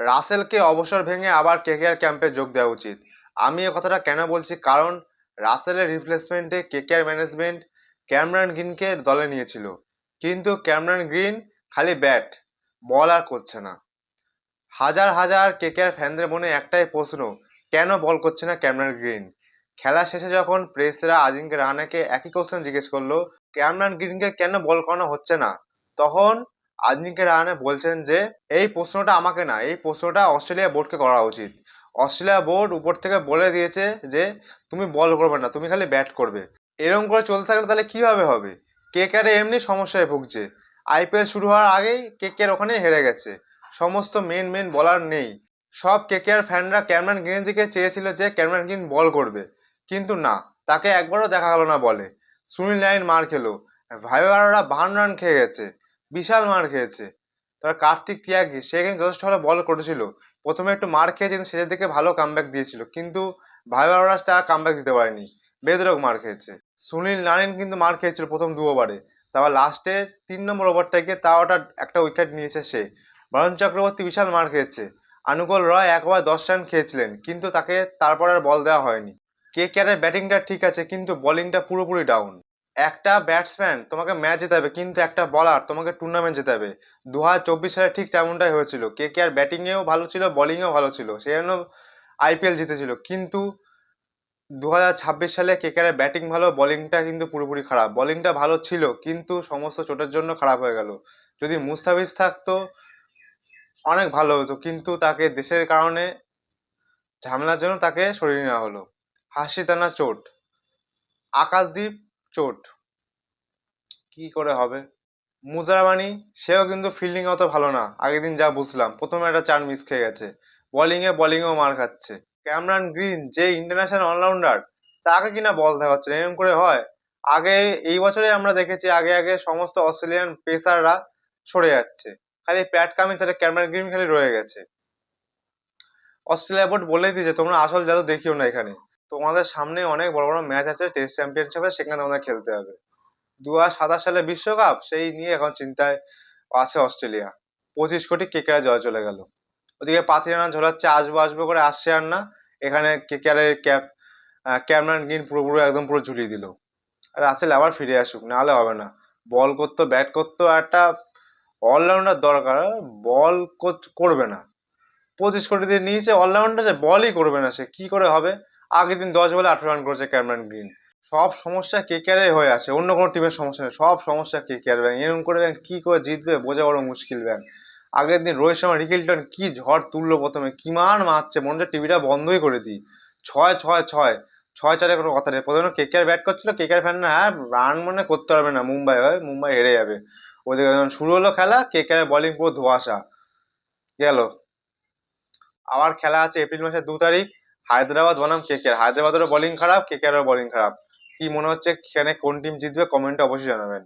রাসেলকে অবসর ভেঙে আবার কেকেআর ক্যাম্পে যোগ দেওয়া উচিত। আমি এ কথাটা কেন বলছি, কারণ রাসেলের রিপ্লেসমেন্টে কেকেআর ম্যানেজমেন্ট ক্যামেরন গ্রিনকে দলে নিয়েছিল, কিন্তু ক্যামেরন গ্রিন খালি ব্যাট, বল আর করছে না। হাজার হাজার কেকেআর ফ্যানদের মনে একটাই প্রশ্ন, কেন বল করছে না ক্যামেরন গ্রিন? খেলা শেষে যখন প্রেসরা আজিঙ্কে রাহানেকে একই কোশ্চেন জিজ্ঞেস করলো, ক্যামেরন গ্রিনকে কেন বল করানো হচ্ছে না, তখন আজিঙ্কে রাহানে বলছেন যে এই প্রশ্নটা আমাকে না, এই প্রশ্নটা অস্ট্রেলিয়া বোর্ডকে করা উচিত। অস্ট্রেলিয়া বোর্ড উপর থেকে বলে দিয়েছে যে তুমি বল করবে না, তুমি খালি ব্যাট করবে। এরকম করে চলতে থাকলে তাহলে কিভাবে হবে? কেকেআর এমনি সমস্যায় ভুগছে, আইপিএল শুরু হওয়ার আগেই কেকেআর ওখানেই হেরে গেছে, সমস্ত মেন মেন বলার নেই। সব কেকেআর ফ্যানরা ক্যামেরন গ্রিনের দিকে চেয়েছিল যে ক্যামেরন গ্রিন বল করবে, কিন্তু না, তাকে একবারও দেখা গেল না বলে। সুনীল নারিন মার খেলো, ভাইবাররা 52 রান খেয়ে গেছে, বিশাল মার খেয়েছে। তার কার্তিক তিয়াগি, সে কিন্তু যথেষ্ট ভালো বল করেছিল, প্রথমে একটু মার খেয়েছে কিন্তু শেষের দিকে ভালো কামব্যাক দিয়েছিল, কিন্তু ভাইবাররা তার কামব্যাক দিতে পারেনি, বেদরক মার খেয়েছে। সুনীল নারিন কিন্তু মার খেয়েছিল প্রথম 2 ওভারে, তারপর লাস্টের 3 নম্বর ওভারটাকে তাও ওটা একটা উইকেট নিয়েছে সে। বরুণ চক্রবর্তী বিশাল মার খেয়েছে, আনুকূল রয় 1 ওভার 10 রান খেয়েছিলেন, কিন্তু তাকে তারপর আর বল দেওয়া হয়নি। কেকেআরের ব্যাটিংটা ঠিক আছে, কিন্তু বোলিংটা পুরোপুরি ডাউন। একটা ব্যাটসম্যান তোমাকে ম্যাচ জেতাবে, কিন্তু একটা বলার তোমাকে টুর্নামেন্ট জেতাবে। 2024 সালে ঠিক তেমনটাই হয়েছিল, কেকেআর ব্যাটিংয়েও ভালো ছিল, বোলিংয়েও ভালো ছিল, সেই জন্য আইপিএল জিতেছিল। কিন্তু 2026 সালে কেকেআরের ব্যাটিং ভালো, বোলিংটা কিন্তু পুরোপুরি খারাপ। বোলিংটা ভালো ছিল, কিন্তু সমস্ত চোটের জন্য খারাপ হয়ে গেল। যদি মুস্তাফিজ থাকতো অনেক ভালো হতো, কিন্তু তাকে দেশের কারণে ঝামেলার জন্য তাকে সরিয়ে নেওয়া হলো। হাসিতানা চোট, আকাশদীপ চোট, কি করে হবে? মুজারাবানি, সেও কিন্তু ফিল্ডিং অত ভালো না, আগের দিন যা বুঝলাম, প্রথমে একটা 4 মিস খেয়ে গেছে, বোলিংয়েও মার খাচ্ছে। ক্যামেরন গ্রিন যে ইন্টারন্যাশনাল অলরাউন্ডার, তাকে কিনা বল দেওয়া হচ্ছে না, এরকম করে হয়? আগে এই বছরে আমরা দেখেছি, আগে আগে সমস্ত অস্ট্রেলিয়ান পেসাররা সরে যাচ্ছে, খালি প্যাট কামিন্স আর ক্যামেরন গ্রিন খালি রয়ে গেছে। অস্ট্রেলিয়া বোর্ড বলেই দিয়েছে তোমরা আসল জাদু দেখিও না এখানে, তোমাদের সামনে অনেক বড় বড় ম্যাচ আছে টেস্ট চ্যাম্পিয়নশিপে, সেখানে তোমাদের খেলতে হবে। 2027 সালে বিশ্বকাপ সেই নিয়ে এখন চিন্তায় আছে অস্ট্রেলিয়া। 25 কোটি কেকেআর জয় চলে গেল, ওদিকে পাথিরানা ঝোলাচ্ছে আসবো আসবো করে, আসছে আর না। এখানে কেকেআরের ক্যামেরন গ্রিন পুরোপুরি একদম পুরো ঝুলিয়ে দিল। আর রাসেল আবার ফিরে আসুক, নাহলে হবে না। বল করতো, ব্যাট করতো, একটা অলরাউন্ডার দরকার, বল করবে না। 25 কোটি দিয়ে নিয়েছে অলরাউন্ডার, যে বলই করবে না, সে কি করে হবে? আগের দিন 10 বলে 18 রান করেছে ক্যামেরন গ্রিন। সব সমস্যা কেকেআর হয়ে আছে, অন্য কোনো টিমের সমস্যা নেই, সব সমস্যা কেকেআর। ব্যাংক এরকম করে ব্যাংক কি করে জিতবে বোঝা বড় মুশকিল ব্যাংক। আগের দিন রোহিত শর্মা রিকিলটন কি ঝড় তুললো, প্রথমে কি মান মারছে, মনে হচ্ছে টিভিটা বন্ধই করে দিই। 6 6 6, 6 4 কোনো কথা নেই। প্রথমে কেকেআর ব্যাট করছিল, কেকেআর ফ্যান না, হ্যাঁ রান মনে করতে পারবে না, মুম্বাই হয়, মুম্বাই হেরে যাবে। ওদিকে যখন শুরু হলো খেলা, কেকেআর বোলিং পুরো ধোঁয়াশা গেল। আবার খেলা আছে এপ্রিল 2 তারিখ, হায়দ্রাবাদ বনাম কেকেআর। হায়দ্রাবাদেরও বোলিং খারাপ, কেকেআরেরও বোলিং খারাপ। কি মনে হচ্ছে এখানে কোন টিম জিতবে, কমেন্টে অবশ্যই জানাবেন।